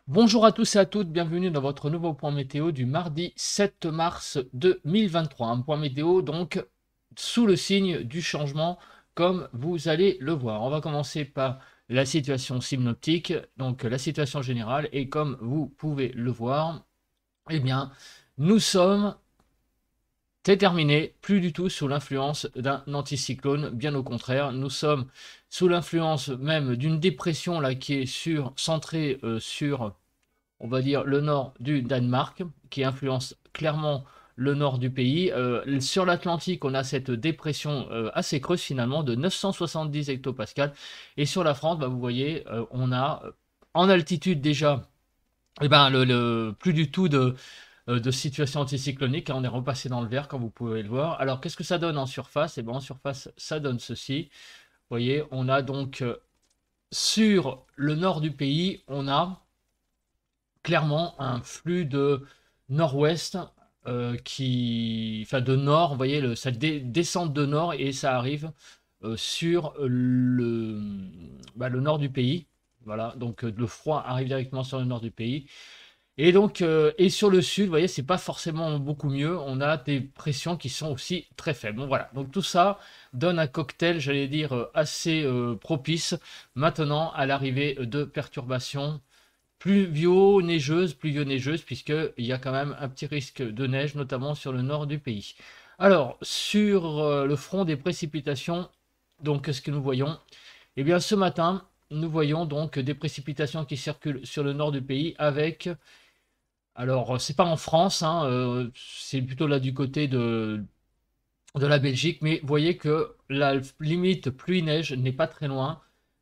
Bonjour à tous et à toutes, bienvenue dans votre nouveau point météo du mardi 7 mars 2023. Un point météo donc sous le signe du changement comme vous allez le voir. On va commencer par la situation synoptique, donc la situation générale et comme vous pouvez le voir, eh bien nous sommes terminé, plus du tout sous l'influence d'un anticyclone, bien au contraire, nous sommes sous l'influence même d'une dépression là qui est centrée sur on va dire, le nord du Danemark, qui influence clairement le nord du pays. Sur l'Atlantique, on a cette dépression assez creuse finalement de 970 hectopascales. Et sur la France, bah, vous voyez, on a en altitude déjà eh ben, plus du tout de situation anticyclonique. On est repassé dans le vert, comme vous pouvez le voir. Alors, qu'est-ce que ça donne en surface? Eh ben, en surface, ça donne ceci. Vous voyez, on a donc sur le nord du pays, on a clairement un flux de nord-ouest enfin de nord, vous voyez, ça descend de nord et ça arrive sur le nord du pays. Voilà, donc le froid arrive directement sur le nord du pays. Et donc, et sur le sud, vous voyez, c'est pas forcément beaucoup mieux. On a des pressions qui sont aussi très faibles. Donc voilà, donc tout ça donne un cocktail, j'allais dire, assez propice maintenant à l'arrivée de perturbations pluvio-neigeuse, puisqu'il y a quand même un petit risque de neige, notamment sur le nord du pays. Alors, sur le front des précipitations, donc qu'est-ce que nous voyons? Eh bien, ce matin, nous voyons donc des précipitations qui circulent sur le nord du pays avec, alors c'est pas en France, hein, c'est plutôt là du côté de la Belgique, mais vous voyez que la limite pluie-neige n'est pas très loin,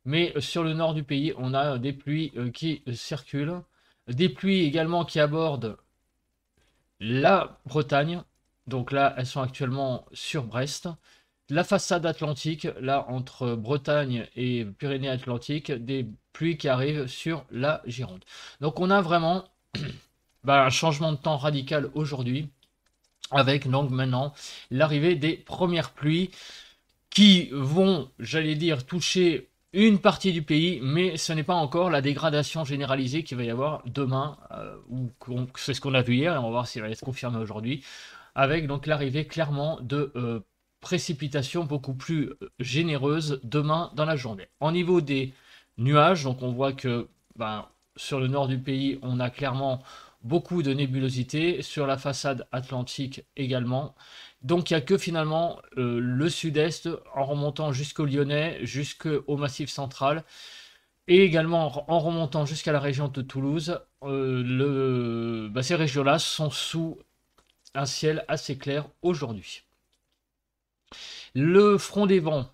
mais sur le nord du pays, on a des pluies qui circulent, des pluies également qui abordent la Bretagne, donc là elles sont actuellement sur Brest, la façade atlantique, là entre Bretagne et Pyrénées-Atlantiques, des pluies qui arrivent sur la Gironde. Donc on a vraiment un changement de temps radical aujourd'hui, avec donc maintenant l'arrivée des premières pluies qui vont, j'allais dire, toucher une partie du pays, mais ce n'est pas encore la dégradation généralisée qu'il va y avoir demain, ou c'est ce qu'on a vu hier, et on va voir si elle va être confirmée aujourd'hui, avec donc l'arrivée clairement de précipitations beaucoup plus généreuses demain dans la journée. Au niveau des nuages, donc on voit que sur le nord du pays, on a clairement beaucoup de nébulosité, sur la façade atlantique également. Donc il n'y a que finalement le sud-est en remontant jusqu'au Lyonnais, jusqu'au Massif central, et également en remontant jusqu'à la région de Toulouse. Ces régions-là sont sous un ciel assez clair aujourd'hui. Le front des vents,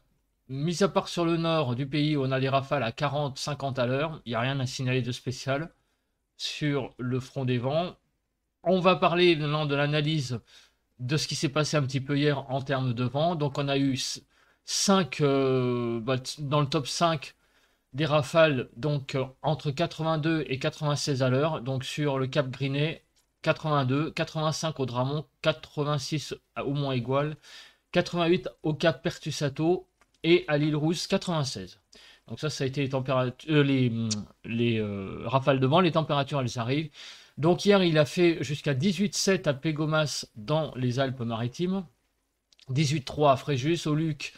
mis à part sur le nord du pays où on a des rafales à 40-50 à l'heure, il n'y a rien à signaler de spécial sur le front des vents. On va parler maintenant de l'analyse de ce qui s'est passé un petit peu hier en termes de vent. Donc on a eu 5 dans le top 5 des rafales donc entre 82 et 96 à l'heure. Donc sur le Cap Grinet, 82, 85 au Dramont, 86 au Mont-Égual, 88 au Cap Pertusato et à l'île Rousse 96. Donc ça a été les températures, rafales de vent. Les températures, elles arrivent. Donc hier, il a fait jusqu'à 18,7 à Pégomas dans les Alpes-Maritimes, 18,3 à Fréjus, au Luc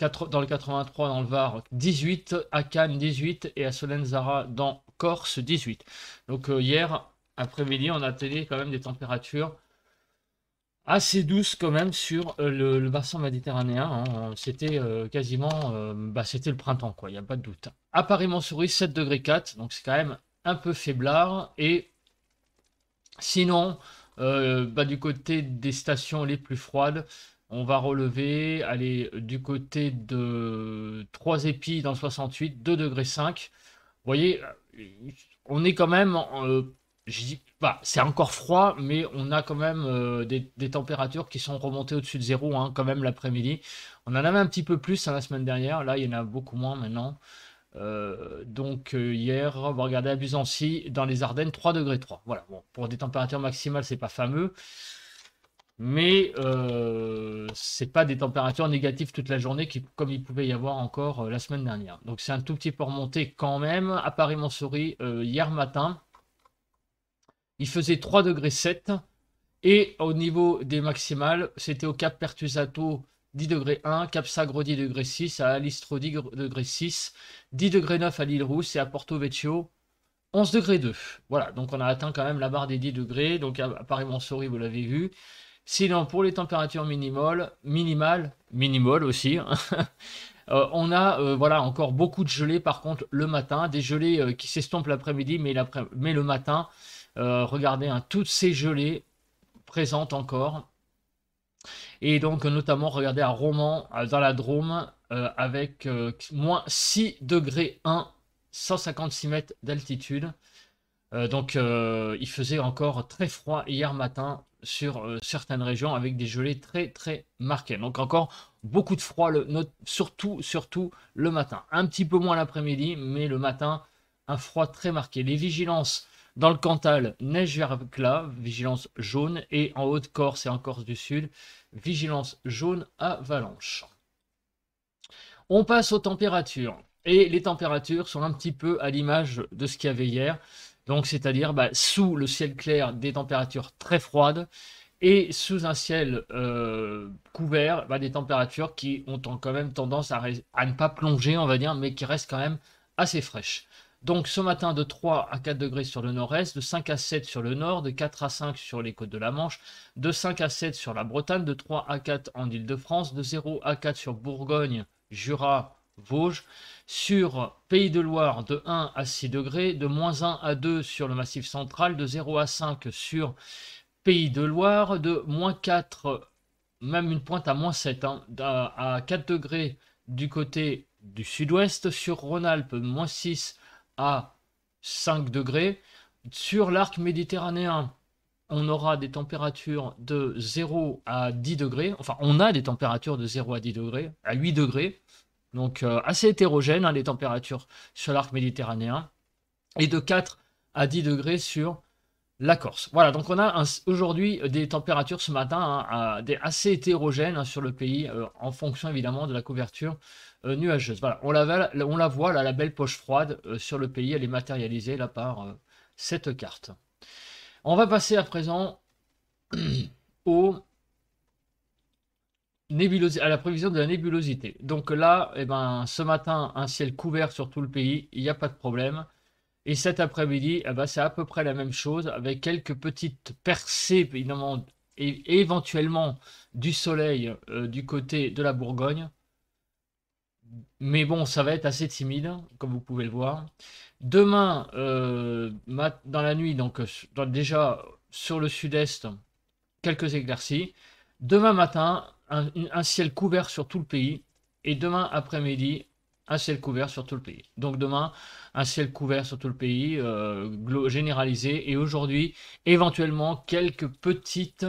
dans le 83 dans le Var, 18 à Cannes, 18 et à Solenzara dans Corse, 18. Donc hier après-midi, on a tenu quand même des températures assez douces quand même sur le bassin méditerranéen, hein. C'était quasiment, c'était le printemps, quoi, il n'y a pas de doute. À Paris-Montsouris, 7 degrés 4, donc c'est quand même un peu faiblard. Et sinon, du côté des stations les plus froides, on va relever, aller du côté de Trois-Épis dans le 68, 2 degrés 5. Vous voyez, on est quand même, c'est encore froid, mais on a quand même des températures qui sont remontées au-dessus de zéro, hein, quand même l'après-midi. On en avait un petit peu plus hein, la semaine dernière, là il y en a beaucoup moins maintenant. Hier, on va regarder à Buzancy, dans les Ardennes, 3 degrés 3. Voilà, bon, pour des températures maximales, c'est pas fameux. Mais c'est pas des températures négatives toute la journée comme il pouvait y avoir encore la semaine dernière. Donc c'est un tout petit peu remonté quand même. À Paris-Montsouris, hier matin, il faisait 3 degrés 7. Et au niveau des maximales, c'était au Cap Pertusato 10 degrés 1, Cap Sagro 10 degrés 6, à Alistro 10 degrés 6, 10 degrés 9 à l'île Rousse et à Porto Vecchio 11 degrés 2. Voilà, donc on a atteint quand même la barre des 10 degrés. Donc à Paris-Montsouris, vous l'avez vu. Sinon, pour les températures minimales aussi, hein, on a voilà, encore beaucoup de gelées par contre le matin, des gelées qui s'estompent l'après-midi, mais le matin, regardez, hein, toutes ces gelées présentes encore. Et donc notamment, regardez à Romans, dans la Drôme, avec moins 6 degrés 1, 156 mètres d'altitude. Donc il faisait encore très froid hier matin sur certaines régions avec des gelées très très marquées. Donc encore beaucoup de froid, surtout le matin. Un petit peu moins l'après-midi, mais le matin, un froid très marqué. Les vigilances dans le Cantal, neige verglas, vigilance jaune. Et en Haute-Corse et en Corse du Sud, vigilance jaune avalanche. On passe aux températures. Et les températures sont un petit peu à l'image de ce qu'il y avait hier. Donc, c'est-à-dire sous le ciel clair, des températures très froides. Et sous un ciel couvert, des températures qui ont quand même tendance à ne pas plonger, on va dire, mais qui restent quand même assez fraîches. Donc ce matin, de 3 à 4 degrés sur le nord-est, de 5 à 7 sur le nord, de 4 à 5 sur les côtes de la Manche, de 5 à 7 sur la Bretagne, de 3 à 4 en Île-de-France, de 0 à 4 sur Bourgogne, Jura, Vosges, sur Pays de Loire, de 1 à 6 degrés, de moins 1 à 2 sur le Massif central, de 0 à 5 sur Pays de Loire, de moins 4, même une pointe à moins 7, hein, à 4 degrés du côté du sud-ouest, sur Rhône-Alpes, moins 6 à 5 degrés. Sur l'arc méditerranéen, on aura des températures de 0 à 10 degrés. Enfin, on a des températures de 0 à 10 degrés, à 8 degrés. Donc, assez hétérogène, hein, les températures sur l'arc méditerranéen. Et de 4 à 10 degrés sur la Corse. Voilà, donc on a aujourd'hui des températures ce matin, hein, assez hétérogènes, hein, sur le pays, en fonction évidemment de la couverture nuageuse. Voilà, on la voit là, la belle poche froide sur le pays, elle est matérialisée là par cette carte. On va passer à présent à la prévision de la nébulosité. Donc là, ce matin, un ciel couvert sur tout le pays, il n'y a pas de problème. Et cet après-midi, c'est à peu près la même chose, avec quelques petites percées, évidemment, et éventuellement du soleil du côté de la Bourgogne. Mais bon, ça va être assez timide, comme vous pouvez le voir. Demain, dans la nuit, donc déjà sur le sud-est, quelques éclaircies. Demain matin, un ciel couvert sur tout le pays. Et demain après-midi, un ciel couvert sur tout le pays. Donc demain, un ciel couvert sur tout le pays, généralisé. Et aujourd'hui, éventuellement, quelques petites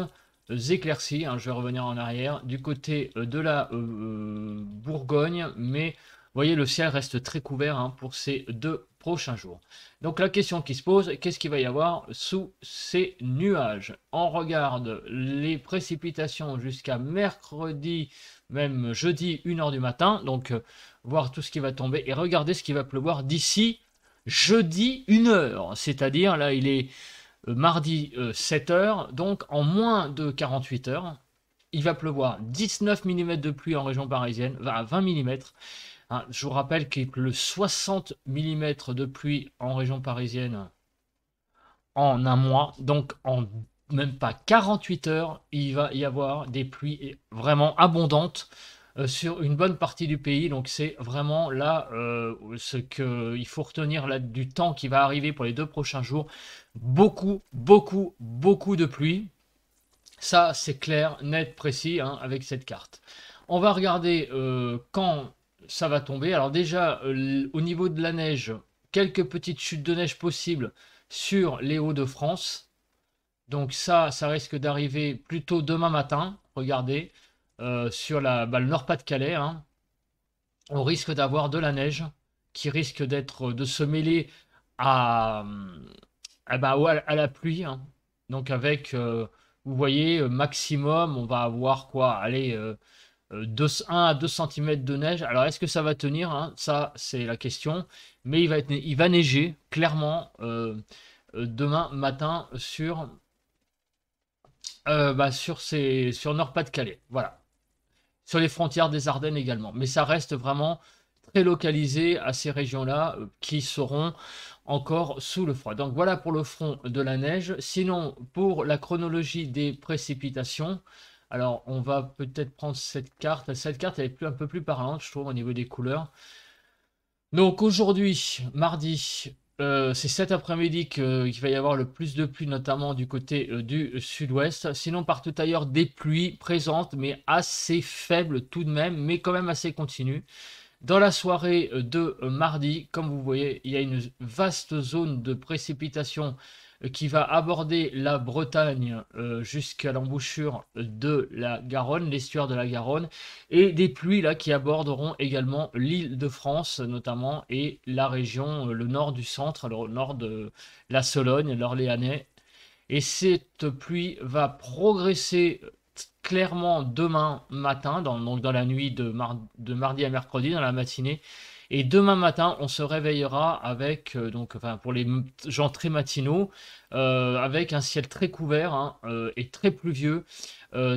éclaircies, hein, je vais revenir en arrière, du côté de la Bourgogne. Mais vous voyez, le ciel reste très couvert, hein, pour ces 2 prochains jours. Donc la question qui se pose, qu'est-ce qu'il va y avoir sous ces nuages? On regarde les précipitations jusqu'à mercredi, même jeudi 1h du matin. Donc voir tout ce qui va tomber et regarder ce qui va pleuvoir d'ici jeudi 1h. C'est-à-dire, là il est mardi 7h, donc en moins de 48 heures, il va pleuvoir 19 mm de pluie en région parisienne, 20 mm. Hein, je vous rappelle qu'il pleut 60 mm de pluie en région parisienne en un mois. Donc en même pas 48 heures, il va y avoir des pluies vraiment abondantes sur une bonne partie du pays. Donc c'est vraiment là ce qu'il faut retenir là, du temps qui va arriver pour les 2 prochains jours. Beaucoup de pluie. Ça, c'est clair, net, précis, hein, avec cette carte. On va regarder quand ça va tomber. Alors déjà, au niveau de la neige, quelques petites chutes de neige possibles sur les Hauts-de-France. Donc ça risque d'arriver plutôt demain matin. Regardez, sur le Nord-Pas-de-Calais, hein, on risque d'avoir de la neige qui risque de se mêler à la pluie, hein. Donc avec Vous voyez, maximum, on va avoir quoi? Allez, 1 à 2 centimètres de neige. Alors, est-ce que ça va tenir, hein? Ça, c'est la question. Mais il va neiger, clairement, demain matin sur Nord-Pas-de-Calais. Voilà. Sur les frontières des Ardennes également. Mais ça reste vraiment très localisé à ces régions-là qui seront encore sous le froid. Donc voilà pour le front de la neige. Sinon, pour la chronologie des précipitations, alors on va peut-être prendre cette carte. Cette carte, elle est un peu plus parlante, je trouve, au niveau des couleurs. Donc aujourd'hui, mardi, c'est cet après-midi qu'il va y avoir le plus de pluie, notamment du côté du sud-ouest. Sinon, partout ailleurs, des pluies présentes, mais assez faibles tout de même, mais quand même assez continues. Dans la soirée de mardi, comme vous voyez, il y a une vaste zone de précipitation qui va aborder la Bretagne jusqu'à l'embouchure de la Garonne, l'estuaire de la Garonne, et des pluies là qui aborderont également l'île de France notamment et la région, le nord du centre, le nord de la Sologne, l'Orléanais. Et cette pluie va progresser clairement demain matin, donc dans la nuit de mardi à mercredi, dans la matinée. Et demain matin, on se réveillera avec, enfin, pour les gens très matinaux, avec un ciel très couvert hein, et très pluvieux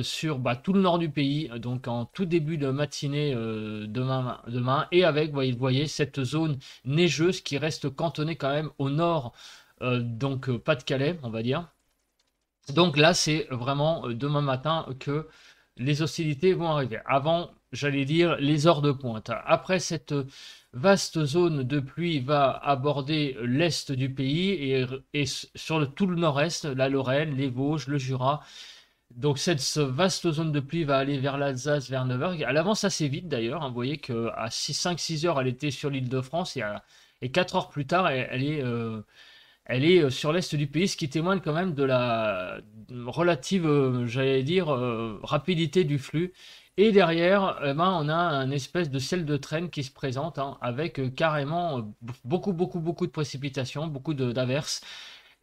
sur tout le nord du pays, donc en tout début de matinée demain, et avec, vous voyez, cette zone neigeuse qui reste cantonnée quand même au nord, donc Pas-de-Calais, on va dire. Donc là, c'est vraiment demain matin que les hostilités vont arriver. Avant, j'allais dire les heures de pointe. Après, cette vaste zone de pluie va aborder l'est du pays et sur tout le nord-est, la Lorraine, les Vosges, le Jura. Donc cette vaste zone de pluie va aller vers l'Alsace vers 9 heures. Elle avance assez vite d'ailleurs. Hein. Vous voyez qu'à 5-6 heures, elle était sur l'île de France et 4 heures plus tard, elle est sur l'est du pays, ce qui témoigne quand même de la relative, j'allais dire, rapidité du flux. Et derrière, on a un espèce de ciel de traîne qui se présente, hein, avec carrément beaucoup de précipitations, beaucoup d'averses.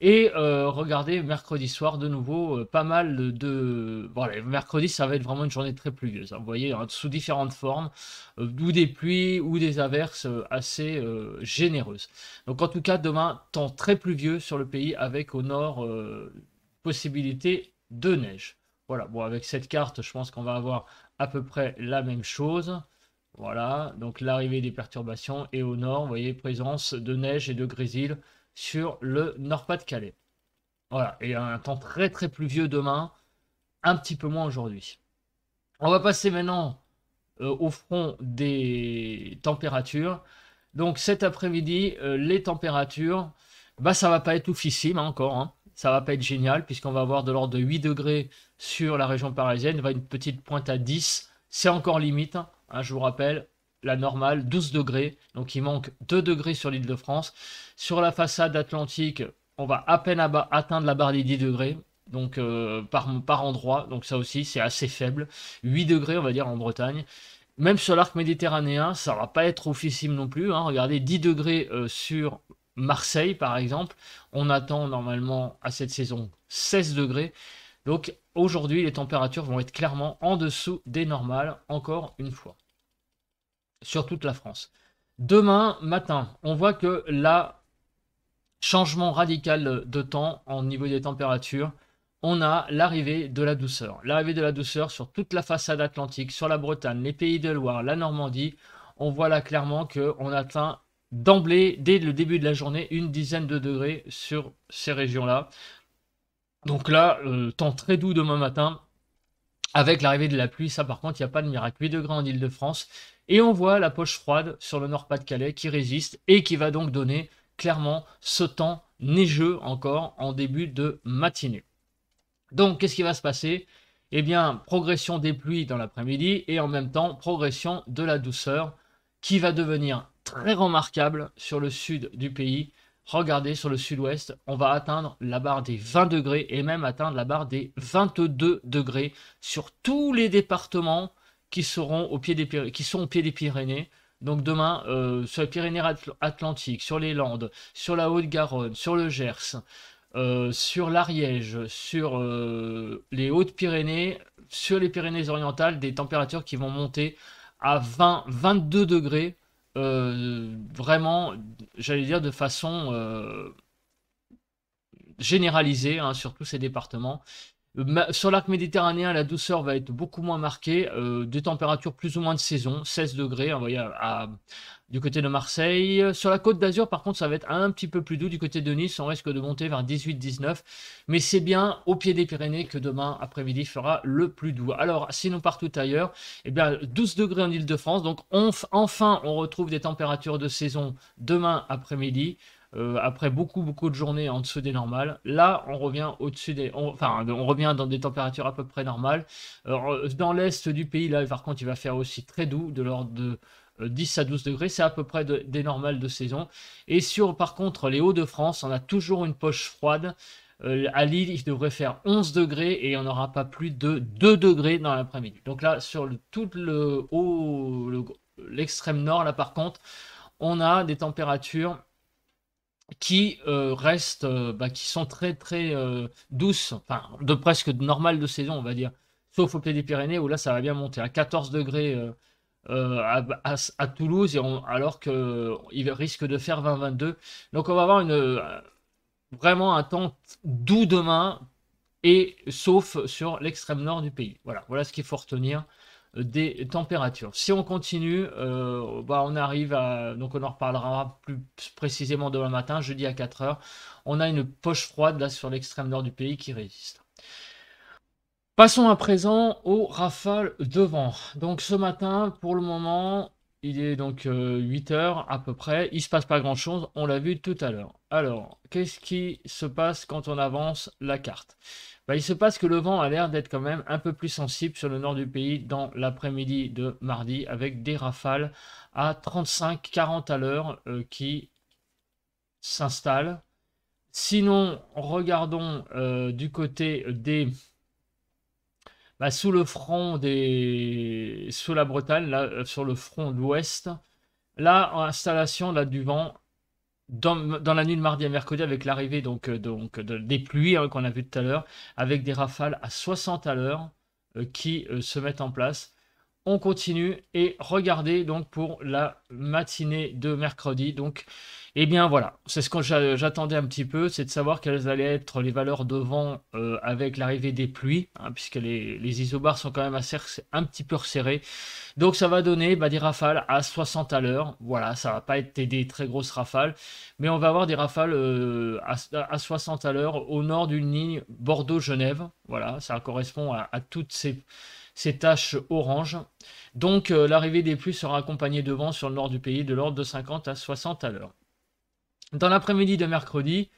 Et regardez, mercredi soir, de nouveau, pas mal de... Voilà, mercredi, ça va être vraiment une journée très pluvieuse. Hein, vous voyez, hein, sous différentes formes, ou des pluies, ou des averses assez généreuses. Donc en tout cas, demain, temps très pluvieux sur le pays, avec au nord possibilité de neige. Voilà, bon, avec cette carte, je pense qu'on va avoir à peu près la même chose. Voilà, donc l'arrivée des perturbations, et au nord, vous voyez, présence de neige et de grésil sur le Nord-Pas-de-Calais. Voilà, et un temps très pluvieux demain, un petit peu moins aujourd'hui. On va passer maintenant au front des températures. Donc cet après-midi, les températures, ça va pas être oufissime hein, encore. Hein. Ça va pas être génial puisqu'on va avoir de l'ordre de 8 degrés sur la région parisienne. Il va une petite pointe à 10. C'est encore limite. Hein, je vous rappelle, la normale, 12 degrés. Donc il manque 2 degrés sur l'île de France. Sur la façade atlantique, on va à peine atteindre la barre des 10 degrés. Donc par endroit. Donc ça aussi, c'est assez faible. 8 degrés, on va dire, en Bretagne. Même sur l'arc méditerranéen, ça va pas être oufissime non plus. Hein. Regardez, 10 degrés sur Marseille, par exemple. On attend normalement à cette saison 16 degrés. Donc aujourd'hui, les températures vont être clairement en dessous des normales, encore une fois, sur toute la France. Demain matin, on voit que là, changement radical de temps au niveau des températures. On a l'arrivée de la douceur. L'arrivée de la douceur sur toute la façade atlantique, sur la Bretagne, les Pays de Loire, la Normandie. On voit là clairement qu'on atteint d'emblée, dès le début de la journée, une dizaine de degrés sur ces régions-là. Donc là, temps très doux demain matin, avec l'arrivée de la pluie. Ça, par contre, il n'y a pas de miracle. 8 degrés en Ile-de-France. Et on voit la poche froide sur le Nord-Pas-de-Calais qui résiste et qui va donc donner clairement ce temps neigeux encore en début de matinée. Donc, qu'est-ce qui va se passer? Eh bien, progression des pluies dans l'après-midi et en même temps, progression de la douceur qui va devenir très remarquable sur le sud du pays. Regardez, sur le sud-ouest, on va atteindre la barre des 20 degrés et même atteindre la barre des 22 degrés sur tous les départements qui sont au pied des Pyrénées. Donc demain, sur les Pyrénées Atlantiques, sur les Landes, sur la Haute-Garonne, sur le Gers, sur l'Ariège, sur les Hautes-Pyrénées, sur les Pyrénées-Orientales, des températures qui vont monter à 20-22 degrés, vraiment, j'allais dire de façon généralisée, hein, sur tous ces départements. Sur l'arc méditerranéen, la douceur va être beaucoup moins marquée, des températures plus ou moins de saison, 16 degrés, envoyé du côté de Marseille. Sur la côte d'Azur, par contre, ça va être un petit peu plus doux. Du côté de Nice, on risque de monter vers 18-19. Mais c'est bien au pied des Pyrénées que demain après-midi fera le plus doux. Alors, si nous partons ailleurs, eh bien, 12 degrés en Ile-de-France. Donc, enfin, on retrouve des températures de saison demain après-midi. Après beaucoup de journées en dessous des normales. Là, on revient au-dessus des... on revient dans des températures à peu près normales. Dans l'est du pays, là, par contre, il va faire aussi très doux, de l'ordre de 10 à 12 degrés. C'est à peu près des normales de saison. Et sur, par contre, les Hauts-de-France, on a toujours une poche froide. À Lille, il devrait faire 11 degrés et on n'aura pas plus de 2 degrés dans l'après-midi. Donc là, sur tout le haut, l'extrême nord, là, par contre, on a des températures qui restent, qui sont très douces, enfin de presque normales de saison, on va dire, sauf au pied des Pyrénées où là ça va bien monter à 14 degrés à Toulouse, alors qu'il risque de faire 20-22. Donc on va avoir vraiment un temps doux demain, et sauf sur l'extrême nord du pays. Voilà ce qu'il faut retenir des températures. Si on continue, on arrive à... Donc on en reparlera plus précisément demain matin, jeudi à 4h. On a une poche froide là sur l'extrême nord du pays qui résiste. Passons à présent aux rafales de vent. Donc ce matin, pour le moment, il est donc 8h à peu près. Il ne se passe pas grand-chose, on l'a vu tout à l'heure. Alors, qu'est-ce qui se passe quand on avance la carte? Il se passe que le vent a l'air d'être quand même un peu plus sensible sur le nord du pays dans l'après-midi de mardi, avec des rafales à 35-40 à l'heure qui s'installent. Sinon, regardons du côté des... sous le front sous la Bretagne, là, sur le front de l'ouest, là, installation là, du vent dans la nuit de mardi à mercredi, avec l'arrivée des pluies qu'on a vu tout à l'heure, avec des rafales à 60 à l'heure qui se mettent en place. On continue et regardez donc pour la matinée de mercredi. Donc, eh bien voilà, c'est ce que j'attendais un petit peu, c'est de savoir quelles allaient être les valeurs de vent avec l'arrivée des pluies, hein, puisque les isobars sont quand même un petit peu resserrés. Donc ça va donner des rafales à 60 à l'heure. Voilà, ça va pas être des très grosses rafales, mais on va avoir des rafales à 60 à l'heure au nord d'une ligne Bordeaux-Genève. Voilà, ça correspond à toutes ces taches orange. Donc l'arrivée des pluies sera accompagnée de vent sur le nord du pays de l'ordre de 50 à 60 à l'heure. Dans l'après-midi de mercredi,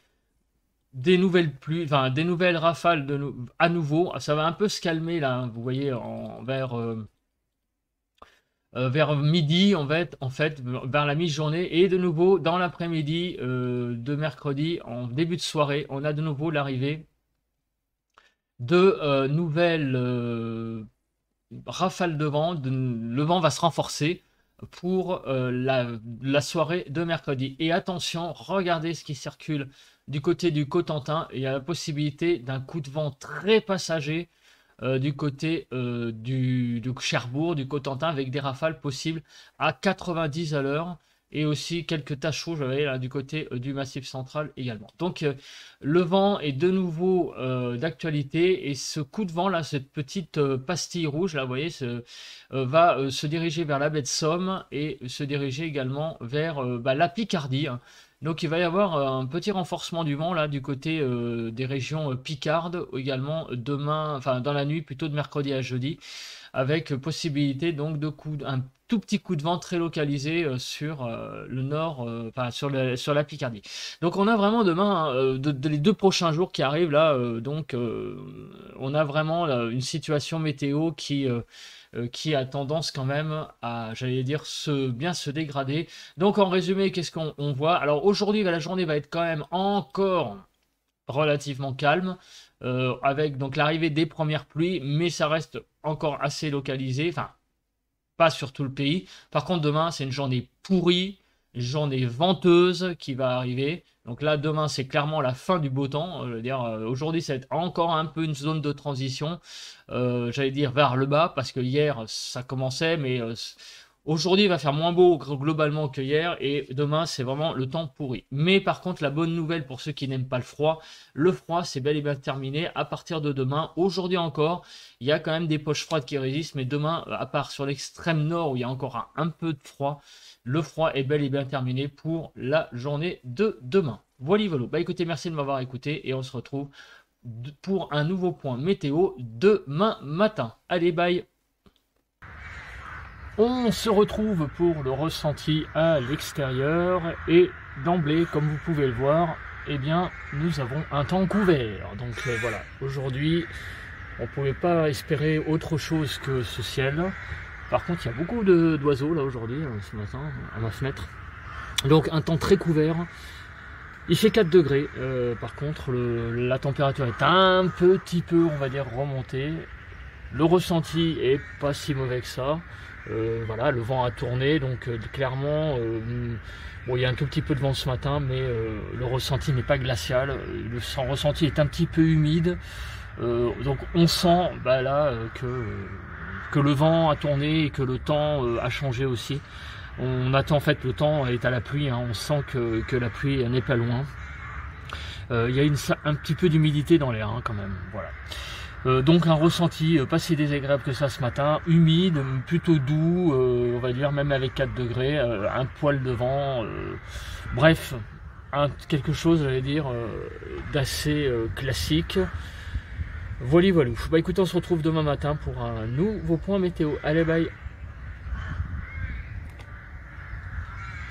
des nouvelles pluies, des nouvelles rafales à nouveau. Ça va un peu se calmer là, hein, vous voyez, vers midi, on va être en fait vers la mi-journée, et de nouveau dans l'après-midi de mercredi, en début de soirée, on a de nouveau l'arrivée de nouvelles rafales de vent. Le vent va se renforcer pour la soirée de mercredi. Et attention, regardez ce qui circule du côté du Cotentin. Il y a la possibilité d'un coup de vent très passager du côté du Cherbourg, du Cotentin, avec des rafales possibles à 90 à l'heure. Et aussi quelques taches rouges, vous voyez, là, du côté du Massif central également. Donc le vent est de nouveau d'actualité, et ce coup de vent là, cette petite pastille rouge là, vous voyez, va se diriger vers la baie de Somme et se diriger également vers la Picardie, hein. Donc il va y avoir un petit renforcement du vent là du côté des régions picardes également demain, enfin dans la nuit plutôt de mercredi à jeudi, avec possibilité donc un tout petit coup de vent très localisé sur le nord, sur la Picardie. Donc on a vraiment demain, les 2 prochains jours qui arrivent là, on a vraiment une situation météo qui a tendance quand même à, j'allais dire, bien se dégrader. Donc en résumé, qu'est-ce qu'on voit? Alors aujourd'hui, la journée va être quand même encore relativement calme, avec donc l'arrivée des premières pluies, mais ça reste encore assez localisé, enfin pas sur tout le pays. Par contre, demain, c'est une journée pourrie, une journée venteuse qui va arriver, Donc là, demain, c'est clairement la fin du beau temps. Je veux dire, aujourd'hui, ça va être encore un peu une zone de transition, j'allais dire vers le bas, parce que hier, ça commençait, mais aujourd'hui, il va faire moins beau globalement que hier, et demain, c'est vraiment le temps pourri. Mais par contre, la bonne nouvelle pour ceux qui n'aiment pas le froid, c'est bel et bien terminé à partir de demain. Aujourd'hui encore, il y a quand même des poches froides qui résistent, mais demain, à part sur l'extrême nord où il y a encore un peu de froid, le froid est bel et bien terminé pour la journée de demain. Voilà, voilà. Bah écoutez, merci de m'avoir écouté et on se retrouve pour un nouveau point météo demain matin. Allez, bye. On se retrouve pour le ressenti à l'extérieur et d'emblée, comme vous pouvez le voir, eh bien, nous avons un temps couvert. Donc voilà, aujourd'hui, on ne pouvait pas espérer autre chose que ce ciel. Par contre, il y a beaucoup d'oiseaux là aujourd'hui, ce matin, à ma fenêtre. Donc un temps très couvert. Il fait 4 degrés. Par contre, la température est un petit peu, on va dire, remontée. Le ressenti est pas si mauvais que ça. Voilà, le vent a tourné, donc clairement, bon, il y a un tout petit peu de vent ce matin, mais le ressenti n'est pas glacial. Le ressenti est un petit peu humide. Donc on sent là que le vent a tourné et que le temps a changé aussi. On attend en fait, le temps est à la pluie, hein, on sent que la pluie n'est pas loin. Il y a un petit peu d'humidité dans l'air, hein, quand même. Voilà. Donc un ressenti pas si désagréable que ça ce matin, humide, plutôt doux, on va dire même avec 4 degrés, un poil de vent, bref, quelque chose, j'allais dire, d'assez classique. Voilà, voilà. Bah écoutez, on se retrouve demain matin pour un nouveau point météo. Allez, bye.